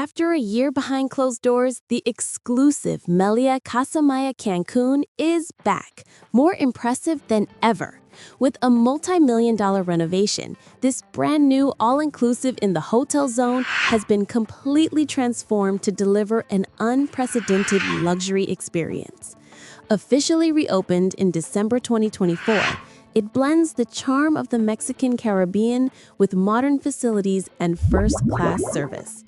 After a year behind closed doors, the exclusive Meliá Casa Maya Cancun is back, more impressive than ever. With a multi-million-dollar renovation, this brand new all-inclusive in the hotel zone has been completely transformed to deliver an unprecedented luxury experience. Officially reopened in December 2024, it blends the charm of the Mexican Caribbean with modern facilities and first-class service.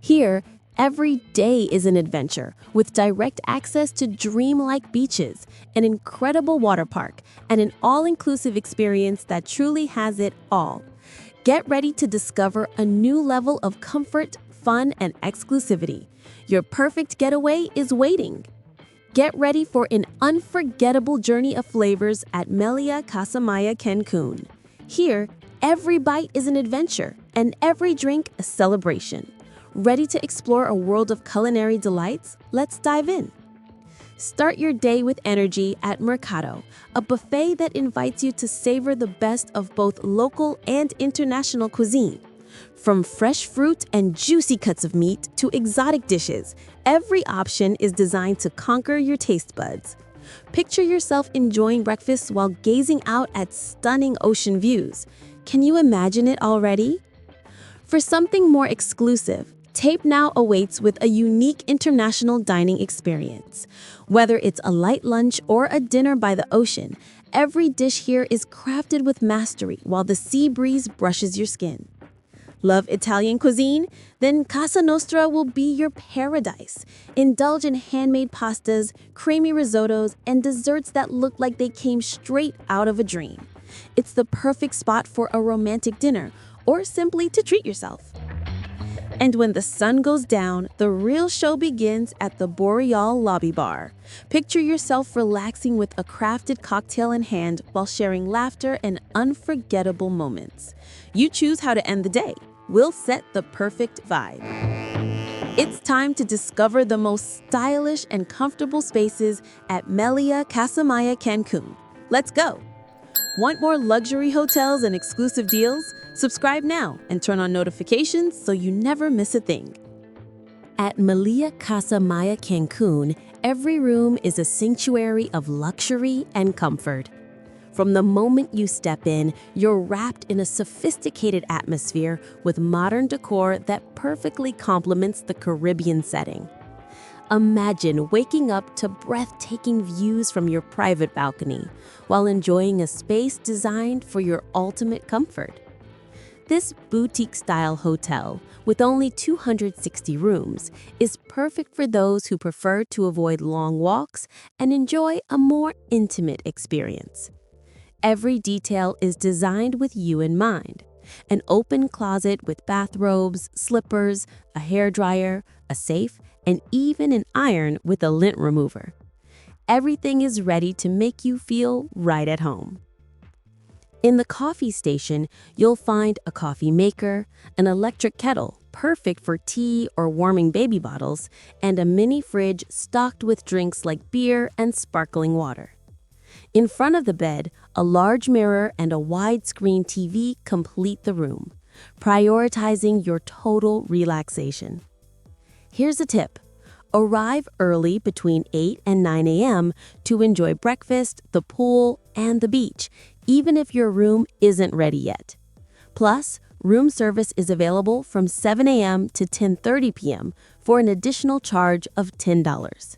Here, every day is an adventure, with direct access to dreamlike beaches, an incredible water park, and an all-inclusive experience that truly has it all. Get ready to discover a new level of comfort, fun, and exclusivity. Your perfect getaway is waiting. Get ready for an unforgettable journey of flavors at Meliá Casa Maya Cancun. Here, every bite is an adventure, and every drink a celebration. Ready to explore a world of culinary delights? Let's dive in. Start your day with energy at Mercado, a buffet that invites you to savor the best of both local and international cuisine. From fresh fruit and juicy cuts of meat to exotic dishes, every option is designed to conquer your taste buds. Picture yourself enjoying breakfast while gazing out at stunning ocean views. Can you imagine it already? For something more exclusive, Tape now awaits with a unique international dining experience. Whether it's a light lunch or a dinner by the ocean, every dish here is crafted with mastery while the sea breeze brushes your skin. Love Italian cuisine? Then Casa Nostra will be your paradise. Indulge in handmade pastas, creamy risottos, and desserts that look like they came straight out of a dream. It's the perfect spot for a romantic dinner or simply to treat yourself. And when the sun goes down, the real show begins at the Boreal Lobby Bar. Picture yourself relaxing with a crafted cocktail in hand while sharing laughter and unforgettable moments. You choose how to end the day. We'll set the perfect vibe. It's time to discover the most stylish and comfortable spaces at Meliá Casa Maya Cancun. Let's go! Want more luxury hotels and exclusive deals? Subscribe now and turn on notifications so you never miss a thing. At Meliá Casa Maya Cancun, every room is a sanctuary of luxury and comfort. From the moment you step in, you're wrapped in a sophisticated atmosphere with modern decor that perfectly complements the Caribbean setting. Imagine waking up to breathtaking views from your private balcony while enjoying a space designed for your ultimate comfort. This boutique-style hotel, with only 260 rooms, is perfect for those who prefer to avoid long walks and enjoy a more intimate experience. Every detail is designed with you in mind. An open closet with bathrobes, slippers, a hairdryer, a safe, and even an iron with a lint remover. Everything is ready to make you feel right at home. In the coffee station, you'll find a coffee maker, an electric kettle, perfect for tea or warming baby bottles, and a mini fridge stocked with drinks like beer and sparkling water. In front of the bed, a large mirror and a widescreen TV complete the room, prioritizing your total relaxation. Here's a tip. Arrive early between 8 and 9 a.m. to enjoy breakfast, the pool, and the beach, even if your room isn't ready yet. Plus, room service is available from 7 a.m. to 10:30 p.m. for an additional charge of $10.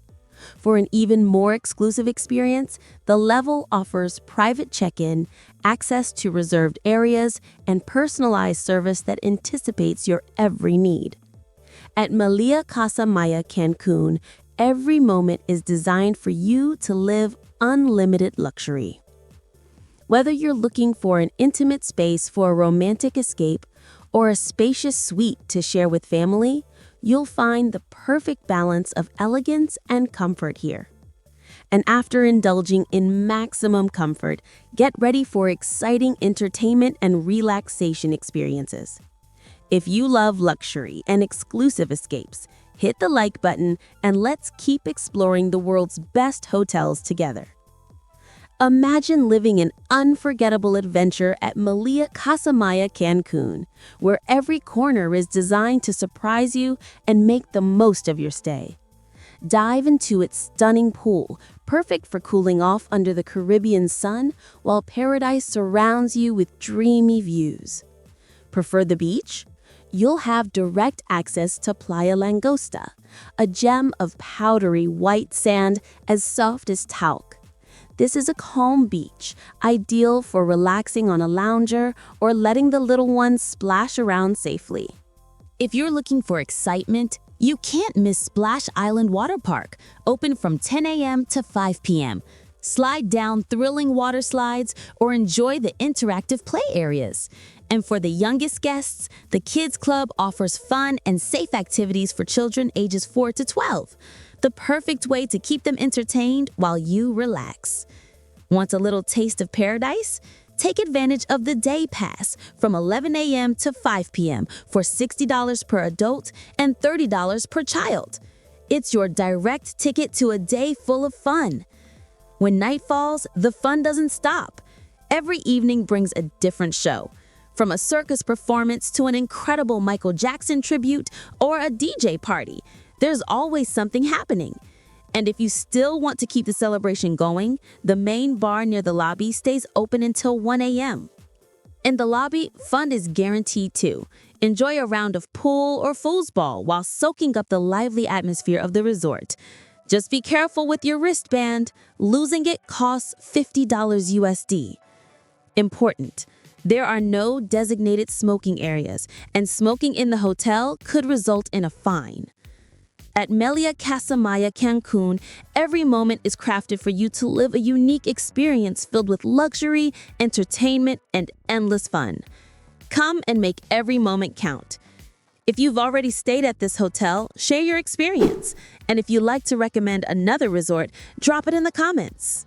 For an even more exclusive experience, the level offers private check-in, access to reserved areas, and personalized service that anticipates your every need. At Meliá Casa Maya Cancun, every moment is designed for you to live unlimited luxury. Whether you're looking for an intimate space for a romantic escape or a spacious suite to share with family, you'll find the perfect balance of elegance and comfort here. And after indulging in maximum comfort, get ready for exciting entertainment and relaxation experiences. If you love luxury and exclusive escapes, hit the like button and let's keep exploring the world's best hotels together. Imagine living an unforgettable adventure at Meliá Casa Maya Cancun, where every corner is designed to surprise you and make the most of your stay. Dive into its stunning pool, perfect for cooling off under the Caribbean sun, while paradise surrounds you with dreamy views. Prefer the beach? You'll have direct access to Playa Langosta, a gem of powdery white sand as soft as talc. This is a calm beach, ideal for relaxing on a lounger or letting the little ones splash around safely. If you're looking for excitement, you can't miss Splash Island Water Park, open from 10 a.m. to 5 p.m. Slide down thrilling water slides or enjoy the interactive play areas. And for the youngest guests, the Kids Club offers fun and safe activities for children ages 4 to 12. The perfect way to keep them entertained while you relax. Want a little taste of paradise? Take advantage of the day pass from 11 a.m. to 5 p.m. for $60 per adult and $30 per child. It's your direct ticket to a day full of fun. When night falls, the fun doesn't stop. Every evening brings a different show. From a circus performance to an incredible Michael Jackson tribute or a DJ party, there's always something happening. And if you still want to keep the celebration going, the main bar near the lobby stays open until 1 a.m. In the lobby, fun is guaranteed too. Enjoy a round of pool or foosball while soaking up the lively atmosphere of the resort. Just be careful with your wristband. Losing it costs $50 USD. Important. There are no designated smoking areas, and smoking in the hotel could result in a fine. At Meliá Casa Maya Cancún, every moment is crafted for you to live a unique experience filled with luxury, entertainment, and endless fun. Come and make every moment count. If you've already stayed at this hotel, share your experience. And if you'd like to recommend another resort, drop it in the comments.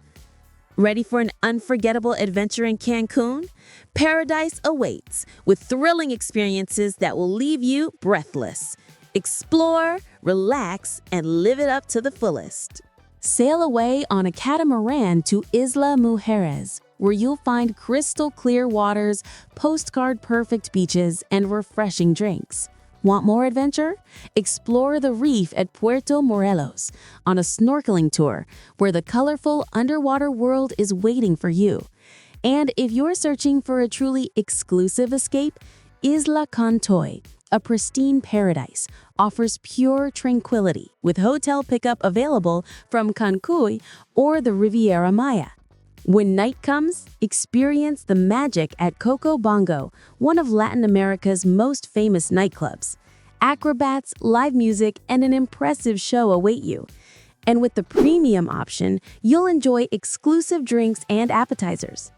Ready for an unforgettable adventure in Cancun? Paradise awaits, with thrilling experiences that will leave you breathless. Explore, relax, and live it up to the fullest. Sail away on a catamaran to Isla Mujeres, where you'll find crystal clear waters, postcard-perfect beaches, and refreshing drinks. Want more adventure? Explore the reef at Puerto Morelos on a snorkeling tour where the colorful underwater world is waiting for you. And if you're searching for a truly exclusive escape, Isla Contoy, a pristine paradise, offers pure tranquility with hotel pickup available from Cancun or the Riviera Maya. When night comes, experience the magic at Coco Bongo, one of Latin America's most famous nightclubs. Acrobats, live music, and an impressive show await you. And with the premium option, you'll enjoy exclusive drinks and appetizers.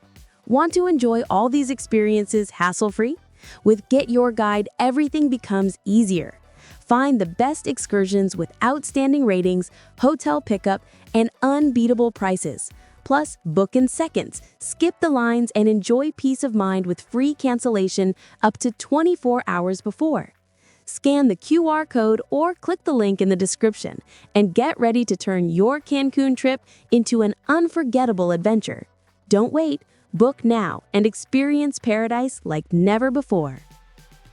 Want to enjoy all these experiences hassle-free? With Get Your Guide, everything becomes easier. Find the best excursions with outstanding ratings, hotel pickup, and unbeatable prices. Plus, book in seconds, skip the lines, and enjoy peace of mind with free cancellation up to 24 hours before. Scan the QR code or click the link in the description and get ready to turn your Cancun trip into an unforgettable adventure. Don't wait, book now and experience paradise like never before.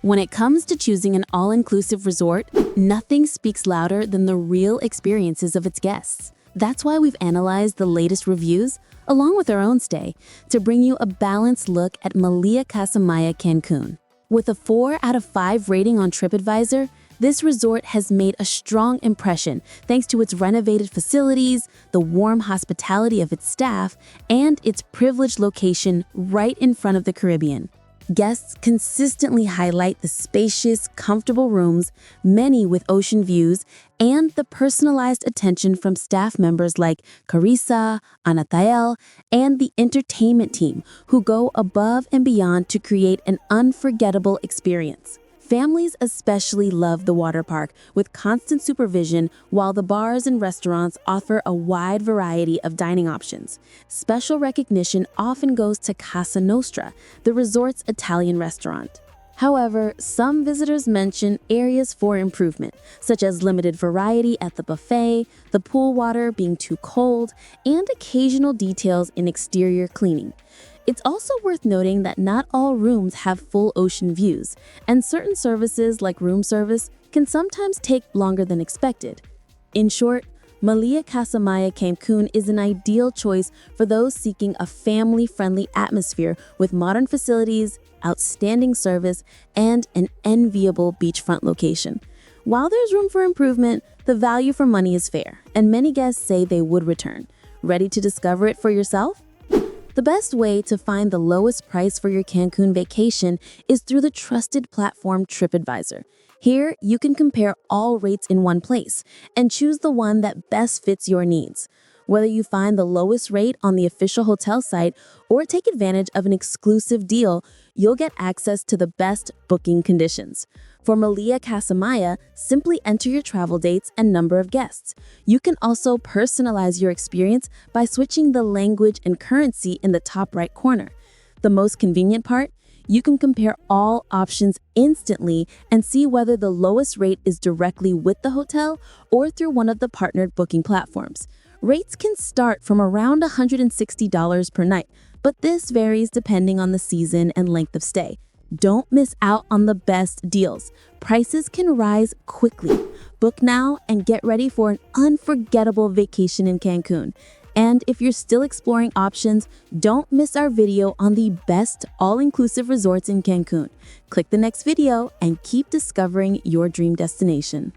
When it comes to choosing an all-inclusive resort, nothing speaks louder than the real experiences of its guests. That's why we've analyzed the latest reviews, along with our own stay, to bring you a balanced look at Meliá Casa Maya Cancún. With a 4 out of 5 rating on TripAdvisor, this resort has made a strong impression thanks to its renovated facilities, the warm hospitality of its staff, and its privileged location right in front of the Caribbean. Guests consistently highlight the spacious, comfortable rooms, many with ocean views, and the personalized attention from staff members like Carissa, Anatael, and the entertainment team who go above and beyond to create an unforgettable experience. Families especially love the water park with constant supervision, while the bars and restaurants offer a wide variety of dining options. Special recognition often goes to Casa Nostra, the resort's Italian restaurant. However, some visitors mention areas for improvement, such as limited variety at the buffet, the pool water being too cold, and occasional details in exterior cleaning. It's also worth noting that not all rooms have full ocean views, and certain services like room service can sometimes take longer than expected. In short, Meliá Casa Maya Cancun is an ideal choice for those seeking a family-friendly atmosphere with modern facilities, outstanding service, and an enviable beachfront location. While there's room for improvement, the value for money is fair, and many guests say they would return. Ready to discover it for yourself? The best way to find the lowest price for your Cancun vacation is through the trusted platform TripAdvisor. Here, you can compare all rates in one place and choose the one that best fits your needs. Whether you find the lowest rate on the official hotel site or take advantage of an exclusive deal, you'll get access to the best booking conditions. For Meliá Casa Maya, simply enter your travel dates and number of guests. You can also personalize your experience by switching the language and currency in the top right corner. The most convenient part? You can compare all options instantly and see whether the lowest rate is directly with the hotel or through one of the partnered booking platforms. Rates can start from around $160 per night, but this varies depending on the season and length of stay. Don't miss out on the best deals. Prices can rise quickly. Book now and get ready for an unforgettable vacation in Cancun. And if you're still exploring options, don't miss our video on the best all-inclusive resorts in Cancun. Click the next video and keep discovering your dream destination.